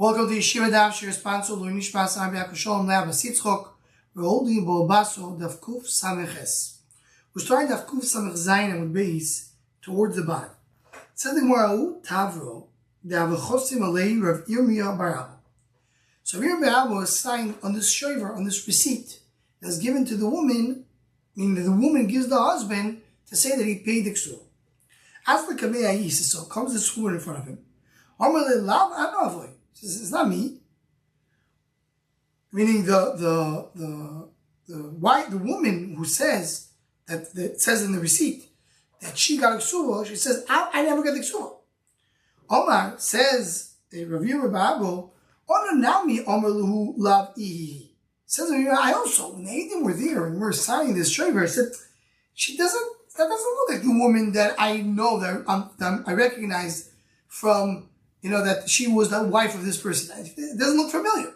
Welcome to Yeshvia Daf, your sponsor, Loi Nishmas, Rabbi Shalom Leah Basitzchok. We're holding Basra, Daf Kuf Sameches. We're starting Daf Kuf Samech Zayin with base towards the bottom. It says the Gemara, Tavro, Davachosim Alei Rav Yirmiyah Barabba. So Rav Barabba is signed on this shover, on this receipt that's given to the woman, meaning that the woman gives the husband to say that he paid the ksur. As the Kamei Ayis, so comes this woman in front of him. Amalei Lav Anavoi. Says, it's not me. Meaning the woman who says that it says in the receipt that she got a ksuva, she says, I never got the ksuva. Omar says, Rav Yirmiyah Ona Nami Omar Luhu Lav Ihi. Says, I also, when the Eidim were there and we're signing this shover, I said, that doesn't look like the woman that I know, that I recognize from, that she was the wife of this person. It doesn't look familiar.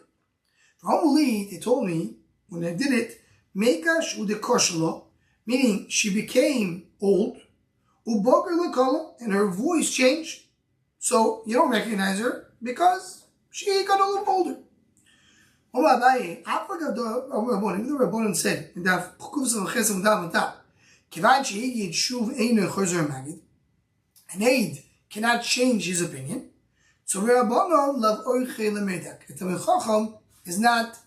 They told me, when I did it, Meikash udekoshalo, meaning she became old, uboker lekala, and her voice changed. So you don't recognize her because she got a little older. Even the Rabbanan said, an aid cannot change his opinion. So Rabbanan love oiche lemedak. The Talmid Chacham is not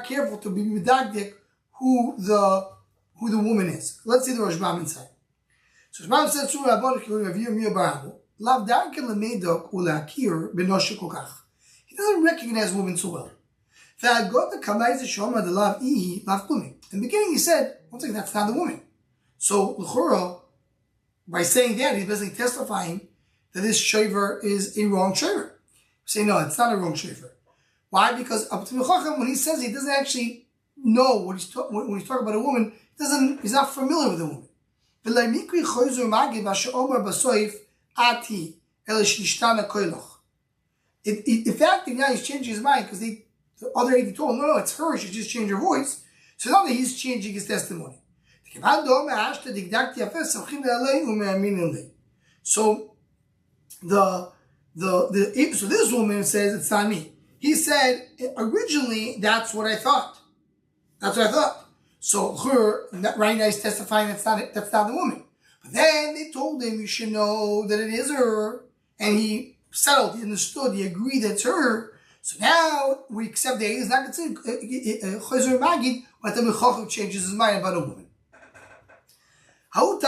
careful to be medagdik who the woman is. Let's see the Rashbam inside. So Rashbam said to Rabbanan Rav Yirmiyah Barabba, lav darke lemedak ulakir benosh kokach. He doesn't recognize women so well. In the beginning he said, one second, that's not the woman. So l'chora, by saying that, he's basically testifying that this shaver is a wrong shaver. Say, no, it's not a wrong shaver. Why? Because up to Chacham, when he says he doesn't actually know when he's talking about a woman, he's not familiar with the woman. The fact that now he's changing his mind because the other 80 told him, no, it's her, she just changed her voice. So now that he's changing his testimony. So so this woman says it's not me. He said originally that's what I thought. So her right now he's testifying that's not the woman. But then they told him you should know that it is her, and he settled, he understood, he agreed that it's her. So now we accept that he's not considered Chayzer Magid, but the Chacham changes his mind about a woman. Again,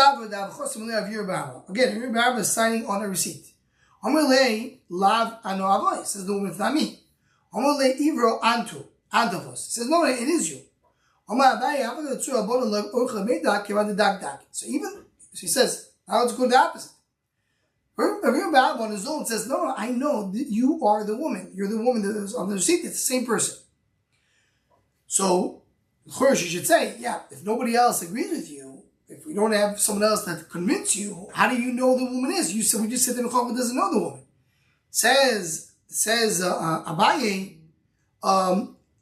Rav Barabba is signing on a receipt. Amalei lav ano avoy, says the woman, it's not me. Amalei ivro antovos, says no, it is you. So he says, now let's go to the opposite. Rav Barabba on his own says, no, I know that you are the woman. You're the woman that is on the receipt. It's the same person. So, of course, you should say, yeah, if nobody else agrees with you, if we don't have someone else that convince you, how do you know the woman is? You said we just said that Chacham doesn't know the woman. Says Abaye,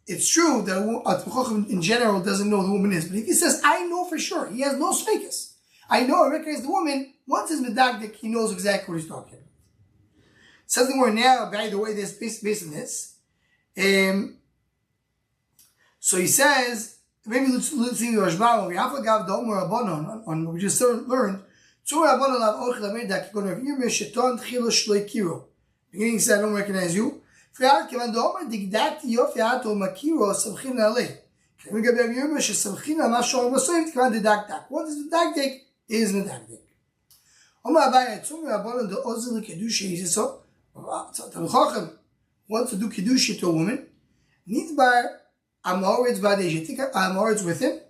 it's true that Chacham in general doesn't know the woman is. But if he says, I know for sure, he has no speakers. I recognize the woman. Once he's medagdik, he knows exactly what he's talking about. Says the word now, by the way, this based on this. So he says, maybe let's see the Rashbam. We have gav the Omer Rabbanon on what we just learned. Beginning he said, I don't recognize you. What does medagdik? Is medagdik. Wants to do kedusha to a woman. Needs by Amoritz Badesh. You think Amoritz with him?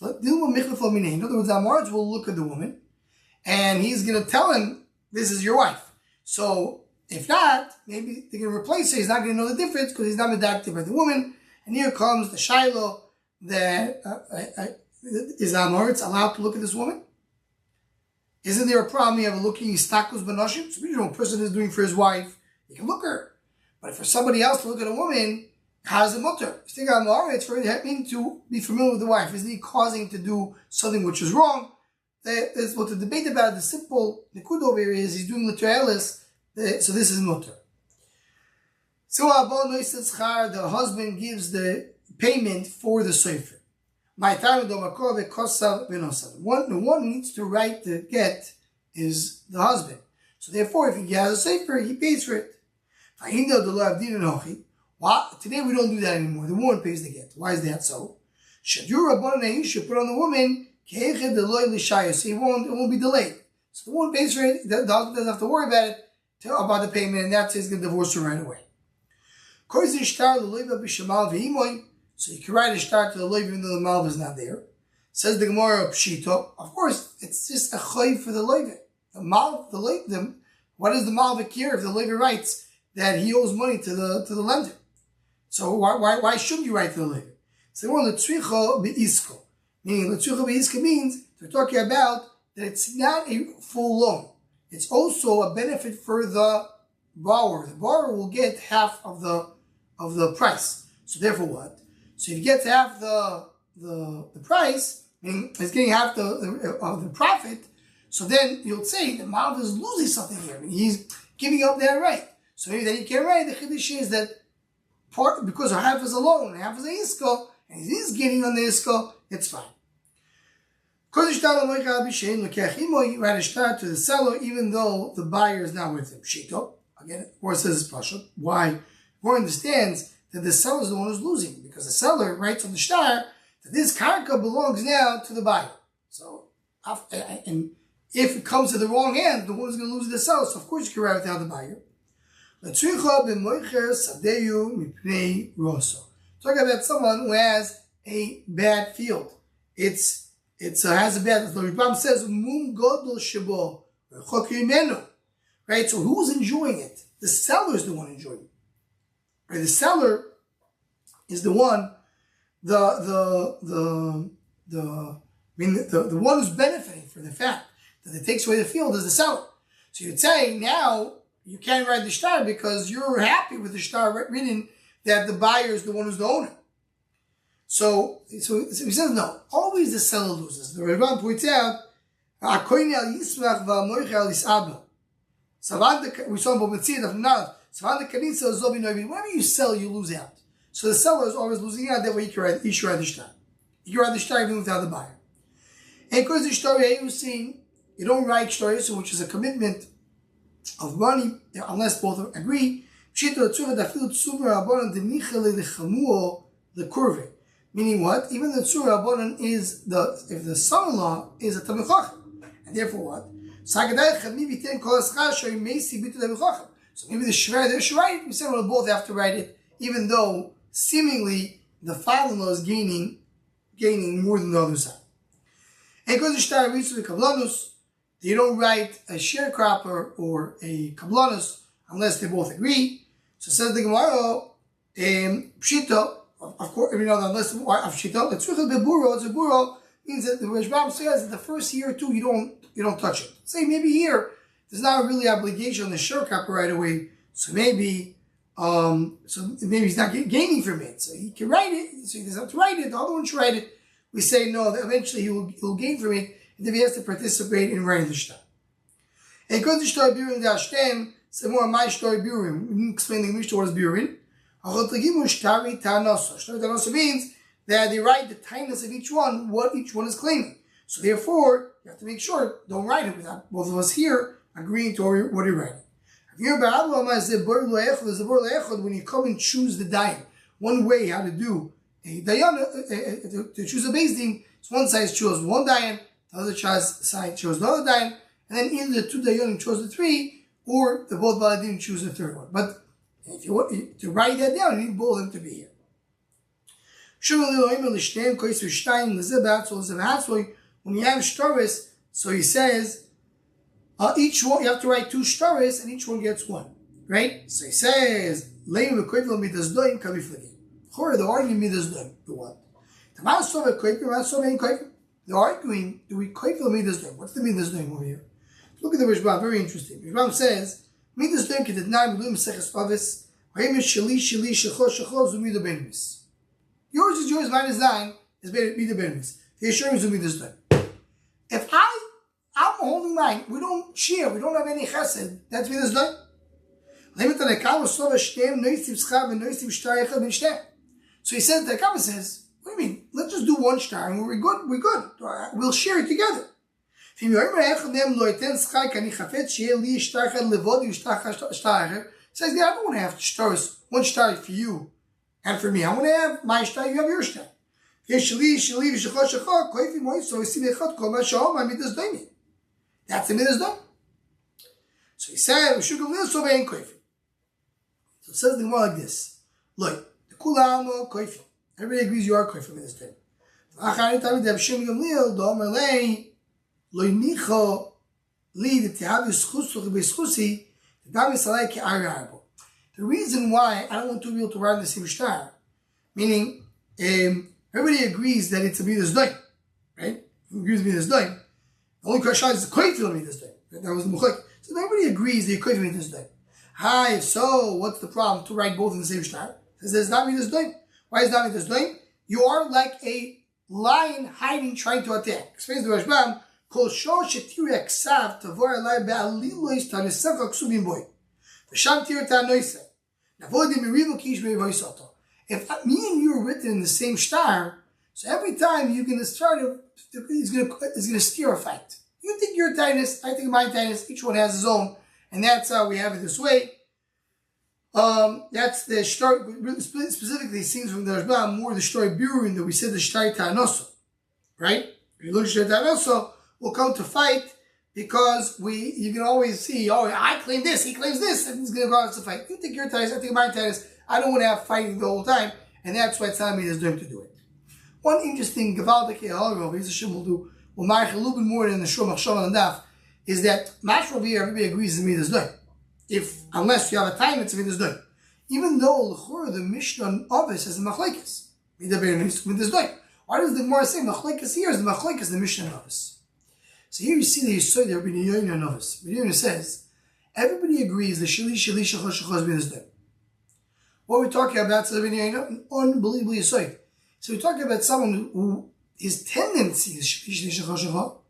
In other words, Amoritz will look at the woman and he's going to tell him, this is your wife. So, if not, maybe they're going to replace her. He's not going to know the difference because he's not medactive by the woman. And here comes the Shiloh that is Amoritz allowed to look at this woman? Isn't there a problem? You have a looking stakus benoshim? So, a person is doing for his wife, he can look at her. But for somebody else to look at a woman, how's the mutter? You think it's for him to be familiar with the wife. Isn't he causing to do something which is wrong? There's what the debate about. The simple nikud over here is he's doing l'toelis, so this is mutter. So the husband gives the payment for the sefer. The one who needs to write the get is the husband. So therefore, if he has a sefer, he pays for it. Today we don't do that anymore. The woman pays the get. Why is that so? You should put on the woman, so it won't be delayed. So the woman pays for it, the husband doesn't have to worry about it, about the payment, and that's he's going to divorce her right away. So you can write a shtar to the loiv even though the malva is not there. Says the Gemara Pshito. Of course, it's just a choy for the loiv. The malva, what does the malva care if the loiv writes that he owes money to the lender? So why shouldn't you write to the loiv? So we're on the tzricha be'isko. Meaning the tzricha be'isko means they're talking about that it's not a full loan. It's also a benefit for the borrower. The borrower will get half of the price. So therefore what? So if he gets half the price, meaning he's getting half the profit, so then you'll say the Malva is losing something here. I mean, he's giving up that right. So maybe then he can write the Chiddush is that part because half is a loan, half is a isko, and he's getting on the isko, it's fine. You write a shtar to the seller even though the buyer is not with him. Shito. Again, of course, says it's Pasha. Why? One understands that the seller is the one who's losing because the seller writes on the shtar that this karka belongs now to the buyer. So, and if it comes to the wrong hand, the one who's going to lose is the seller. So, of course, you can write without the buyer. Talking about someone who has a bad field. It has a bad. The Rebbe says mum godol shebo right. So who's enjoying it? The seller is the one enjoying it. Right? The seller is the one. The one who's benefiting from the fact that it takes away the field is the seller. So you'd say now you can't write the shtar because you're happy with the shtar written that the buyer is the one who's the owner. So he says no. Always the seller loses. The Rebbe points out, we saw whenever you sell, you lose out. So the seller is always losing out. That way you should write the shtar. You can write the shtar even without the buyer. And because the shtar you seeing, you don't write shtar which is a commitment of money unless both agree. Meaning what? Even the tzur rabbanon is if the son-in-law is a tamid chacham, and therefore what? So maybe the shver should write it. We said we'll both have to write it, even though seemingly the father-in-law is gaining more than the other side. And because the shtar reads to the kablanus, you don't write a sharecropper or a kablanus unless they both agree. So says the Gemara, pshito. Of course, unless of shita, it's a buro means that the Rashbam says that the first year or two you don't touch it. Say maybe here there's not really obligation on the sharecropper right away, so maybe he's not gaining from it, so he can write it. So he doesn't have to write it. The other one should write it. We say no. That eventually he'll gain from it, and then he has to participate in writing the shtar. And because the shtar biurim dashtem, say more my shtar biurim. We didn't explain the English what is biurim. Shtari Tanosa means that they write the tightness of each one, what each one is claiming. So therefore, you have to make sure, don't write it without both of us here agreeing to what you're writing. When you come and choose the dayan, one way how to do a dayan, to choose a beis din, so one side chose one dayan, the other side chose the other dayan, and then either the two dayanim chose the three, or the both baladim choose the third one. But if you want to write that down, you need both of them to be here. When you have shtaris, so he says, each one, you have to write two shtaris, and each one gets one. Right? So he says, they're arguing midas the what? They're arguing, do we koifel midas doim? What's the midas doim over here? Look at the Rishbam, very interesting. Rishbam says, midas doim kedet nine milum seches pavis, sheli shecho zumi the benvis. Yours is yours, mine is nine, is midas benvis. The assurance of midas doim. If I'm holding mine, we don't share, we don't have any chesed, that's midas doim. So he says, the Kama says, what do you mean? Let's just do one shtar and we're good. We'll share it together. He says, yeah, I don't want to have shtars, one shtar for you and for me. I want to have my shtar, you have your shtar. That's the midas done. So he said, so it says the more like this. Look, the kulama koifi. Everybody agrees you are koifi midas done. The reason why I don't want two people to ride in the same shtar, meaning everybody agrees that it's a midas done, right? Who agrees with midas done? The only question is the koifi midas done. That was the muchlik. So everybody agrees that you koifi midas done. Hi, so what's the problem to ride both in the same shtar? Says it's not midas done. Why is it not midas done? You are like a lion hiding, trying to attack. Explains the Rashbam, Kol shor shetir yaksav tavor alai be'alilois tanisach ksubim boy. V'sham tir ta'noiseh. Navodim mirivo kish be'voisoto. If me and you are written in the same shtar, so every time you're going to start, it's going to steer a fight. You think your tightness, I think my tightness, each one has his own, and that's how we have it this way. That's the shtar, specifically it seems from the Rashbam, more the shtar biruin that we said the shtar ta'anoso, right? If you look at shtar ta'anoso, we'll come to fight because you can always see, oh, I claim this, he claims this, and it's going to cause a fight. You think your tightness, I think my tightness, I don't want to have fighting the whole time, and that's why it's telling me there's doing to do it. One interesting Gavaldik we'll mark a little bit more than the Shur Machshava and Daf, is that Mashra here, everybody agrees is midas doing. Unless you have a time, it's midas doing. Even though the Mishnah of it says machlekes, midas doing. Why does the Gemara say machlekes here is the machlekes the Mishnah of it? So here you see the Yisod there, Rabbi Yoina Novis. Rabbi Yoina says, everybody agrees the Shali Shali Shachos Shachos midas doing. What we're talking about is Rabbi Yoina, an unbelievable Yisod. So we're talking about someone who his tendency is Shali Shali Shachos Shachos,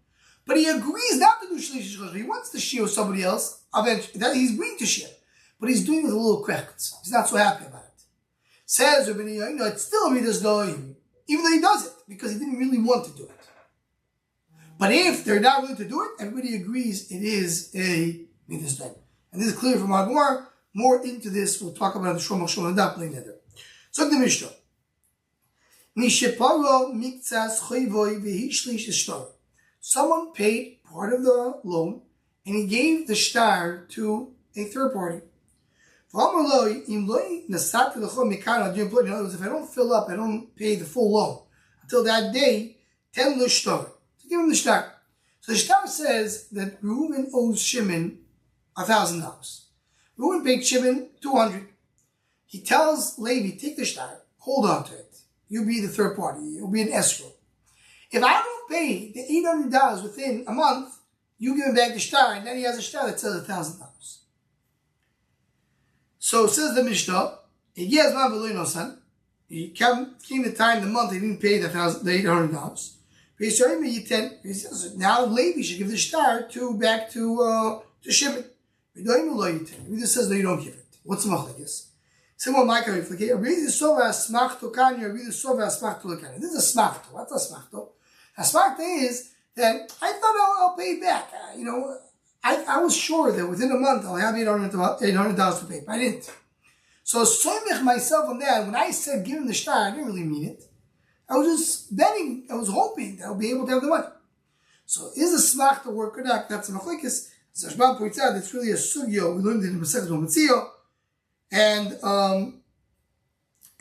but he agrees not to do Shali Shali Shachos. He wants to share with somebody else. Eventually, that he's willing to share, but he's doing it with a little cracked. He's not so happy about it. Says Rabbi Yoina, it's still midas doing, even though he does it because he didn't really want to do it. But if they're not willing to do it, everybody agrees it is a midas doing. And this is clear from our Gemara. More into this, we'll talk about the Shur Machshava and Daf later. So the Mishnah. Someone paid part of the loan and he gave the shtar to a third party. In other words, if I don't fill up, I don't pay the full loan until that day, tell the shtar. So give him the shtar. So the shtar says that Reuben owes Shimon $1,000. Reuben paid Shimon $200. He tells Levi, take the shtar, hold on to it. You'll be the third party. You'll be an escrow. If I don't pay the $800 within a month, you give him back the shtar, and then he has a shtar that says $1,000. So says the Mishnah, he came the time, the month, he didn't pay the $800. He says, now Levi should give the shtar back to Shimon. He just says, no, you don't give it. What's the machlekes? Similar Micah, this is a smachto. What's a smachto? A smachto is that I thought I'll pay it back. I was sure that within a month I'll have $800 to pay, but I didn't. So soimech myself on that. When I said give him the shtar, I didn't really mean it. I was just betting. I was hoping that I'll be able to have the money. So is a smachto work or not? That's a machlekes. So Rashbam points out it's really a sugyo. We learned it in Masechet Matzio. And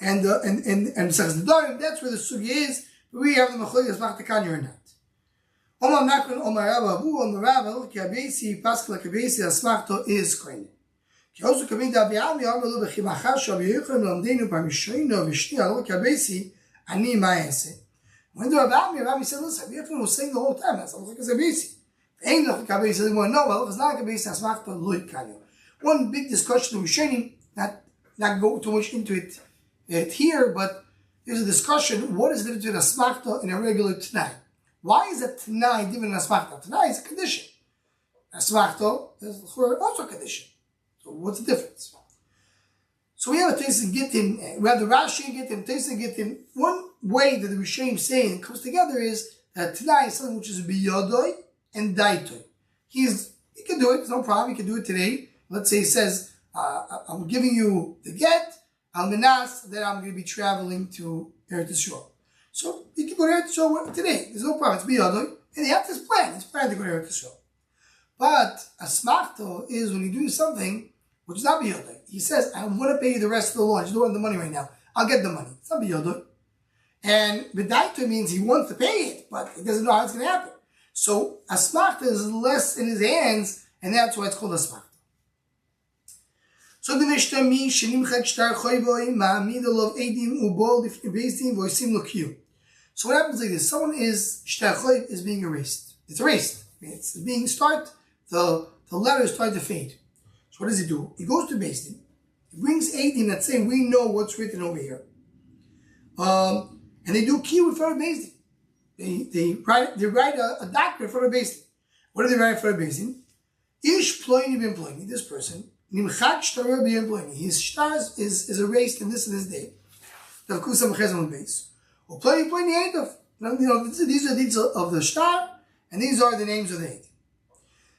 Masechet Nedarim, that's where the sugi is. But we have the machlekes machtakan or not. Omar Nachman, Omar Rabba, Abu, Omar Rabba, Ki Abesi, Pascal Kabesi, Asmachto is koine. Ki also Kabin da Biami, Omar Lu Bechimachar, Shav Yechon, Lamdenu, Parmishoino, Vishni, Alo Kabesi, Ani Maese. When the Rabbi said, listen, Yechon was saying the whole time, that's Alo Kabesi. Ain't Alo Kabesi, they want to know, well, if it's not Kabesi, Asmachto, Lui Kanyo. One big discussion of Rishonim, not go too much into it here, but there's a discussion, what is the difference between a smachta and a regular t'nai? Why is a t'nai different than a smachta? T'nai is a condition. A smachta is also a condition. So what's the difference? So we have a Tais and Gittin, we have the Rashi and Gittin, Tais and Gittin. One way that the Rishonim say it comes together is that tonight is something which is biyodoi and daitoi. He can do it, it's no problem, he can do it today. Let's say he says, I'm giving you the get, al-minas, then I'm going to be traveling to Eretz Yisrael. So he can go to Eretz Yisrael today, there's no problem, it's biyodoi, and he has this plan, he's planning to go to Eretz Yisrael. But a smachto is when you do something which is not biyodoi. He says, I'm going to pay you the rest of the loan. You don't want the money right now. I'll get the money. It's not biyodoi. And b'daito means he wants to pay it, but he doesn't know how it's going to happen. So asmachta is less in his hands, and that's why it's called asmachta. So the Mishnah mi shenimchat shtar choyvoi ma'amidol of edim ubol ifnebeisim voisim lokiu. So what happens like this? Someone is shtar choyv is being erased. It's erased. It's being the letter is starting to fade. So what does he do? He goes to Beis Din. He brings edim that say we know what's written over here. And they do kiyum in front of Beis Din. They write a document in front of Beis Din. What do they write in front of Beis Din? Ish ploini ben ploini. This person nimchak shtar ben ploini. His shtar is erased in this day. Of course, some chesam on base. Or ploini ploini edav. These are the deeds of the shtar, and these are the names of the edim.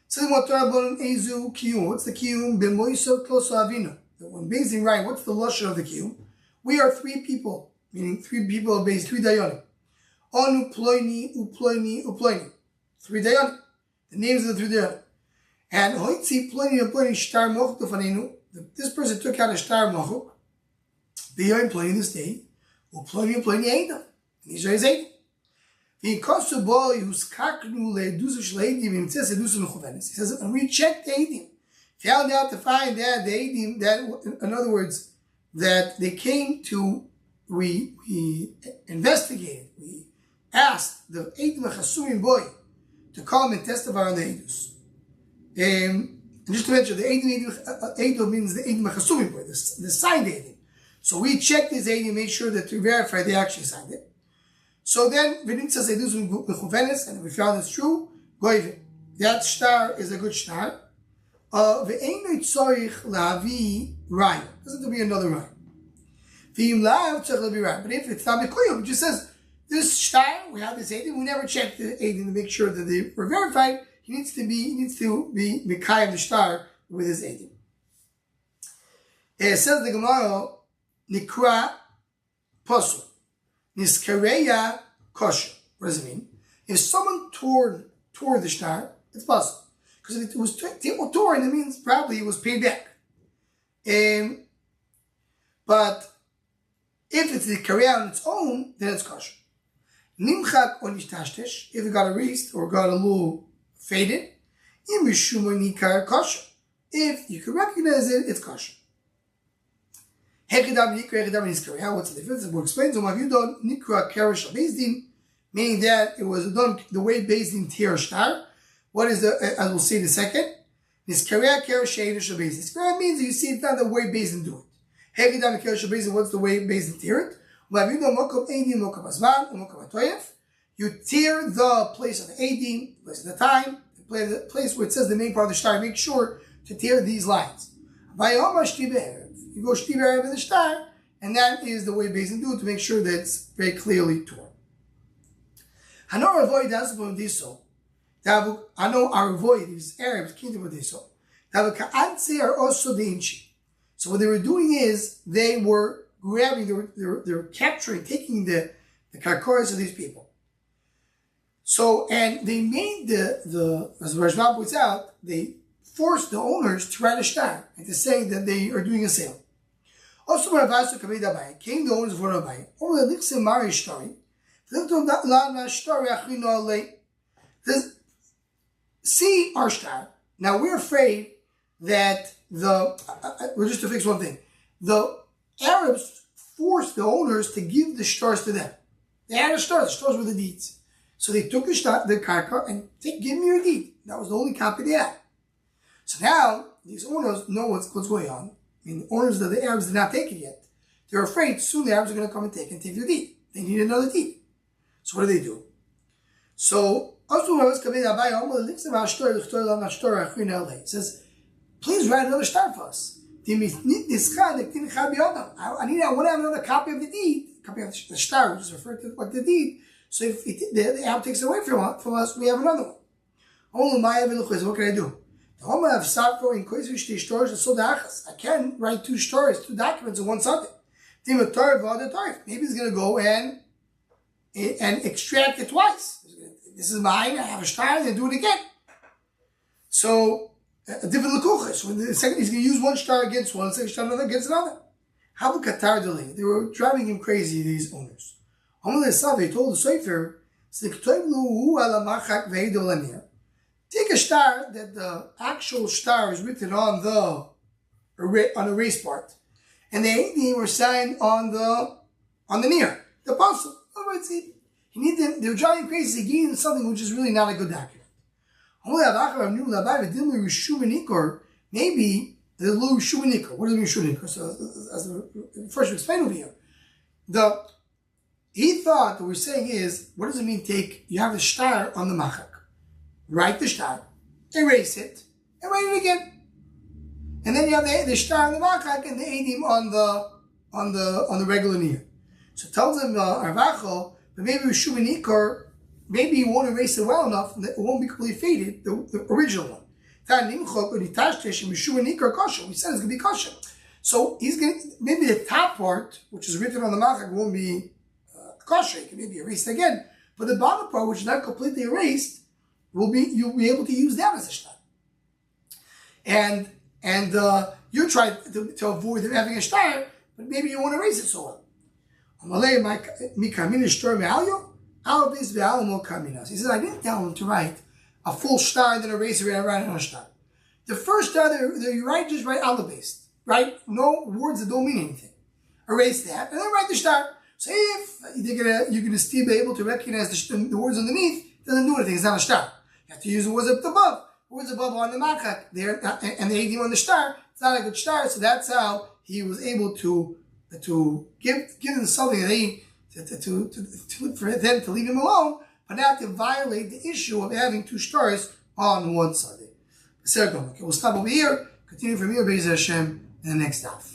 So what's the kiyum? B'moiso kloso avino. When Beis Din write, what's the lashon of the kiyum? We are three people, meaning three people of Beis, three dayanim. Onu ploini, uploini, uploini. Three dayanim. The names of the three dayanim. And hoitzi ploini, uploini, shtar mochuk tofanenu. This person took out a shtar mochuk. B'yoim ploini this day. Uploini, uploini, edav. These are his edav. He says, and we checked the edim, found out to find that the edim, that in other words, that they came to, we investigated, we asked the edim chasumim boy to come and testify on the edus. And just to mention, the edim means the edim chasumim boy, the signed edim. So we checked this edim, made sure that to verify they actually signed it. So then, and we found it's true, that shtar is a good shtar. Doesn't have to be another rhyme. But if it's not Mekuyim, it just says, this shtar, we have this edim, we never checked the edim to make sure that they were verified. He needs to be Mekayim the shtar with his edim. It says the Gemara, Nikra Posu. Niskareya kosher. What does it mean? If someone tore the shtar, it's possible. Because if it was torn, it means probably it was paid back. But if it's the kareya on its own, then it's kosher. Nimchak or nishtashtish, if it got erased or got a little faded, imishuma nikar kosher. If you can recognize it, it's kosher. What's the difference? We'll explain. Meaning that it was done the way Beis Din tier shtar. What is the, as we'll see in a second, Niskareya Niskareya means that you see it's not the way Beis Din do it. What's the way Beis Din tier it? You tear the place of the edim, the place of the time, the place where it says the main part of the shtar. Make sure to tear these lines. You go shtiver with the shtar, and that is the way Beis Din do it to make sure that it's very clearly torn. I know our avoid does this so. I know our avoid these Arabs can't do this so. Are also the inchi. So what they were doing is they were grabbing, they were capturing, taking the karkoras of these people. So, and they made the as Rajmal points out, they forced the owners to write a shtar and to say that they are doing a sale. Also, came the owners of Rabbi. See our shtar. Now we're afraid that we're just to fix one thing. The Arabs forced the owners to give the shtars to them. They had a shtar. The shtars were the deeds. So they took the karka and give me your deed. That was the only copy they had. So now these owners know what's going on. I mean, the owners of the Arabs did not take it yet. They're afraid soon the Arabs are going to come and take their deed. They need another deed. So what do? So it says, please write another shtar for us. I want to have another copy of the deed, copy of the star, which is referred to like the deed. So if the Ab takes it away from us, we have another one. What can I do? I can write two stories, two documents in one Sunday. Maybe he's going to go and extract it twice. This is mine, I have a star, and do it again. So, a different lekuchas. When the second, he's going to use one star against one, second star another against another. How about Qatar delay? They were driving him crazy, these owners. He told the Sefer, take a star that the actual star is written on a race part, and the Eidim were signed on the near, the parcel. They were driving crazy. He gave him something which is really not a good document. Maybe the little Shumanikor. What does it mean Shumanikor? So, as the first we explained over here, he thought that we're saying is, what does it mean? You have the star on the machak, write the star, erase it, and write it again, and then you have the star on the machak and the edim on the regular near. So tells him Arvacho, but maybe with Shumanikor, maybe you won't erase it well enough that it won't be completely faded, the original one. We said it's going to be kosher. So maybe the top part, which is written on the machak, won't be kosher. It can maybe erased again. But the bottom part, which is not completely erased, you'll be able to use that as a shtar. And you try to avoid them having a shtar, but maybe you won't erase it so well. He says, I didn't tell him to write a full star and then erase it and write another star. The first star that you write, just write Allah based. Right? No words that don't mean anything. Erase that and then write the star. So if you're gonna still be able to recognize the words underneath, it doesn't do anything. It's not a star. You have to use the words up above. Words above on the machak there, and the edim on the star. It's not a good star. So that's how he was able to give them something for them to leave him alone, but not to violate the issue of having two stars on one Sunday. Okay, we'll stop over here. Continue from here, Be'ez Hashem, in the next daf.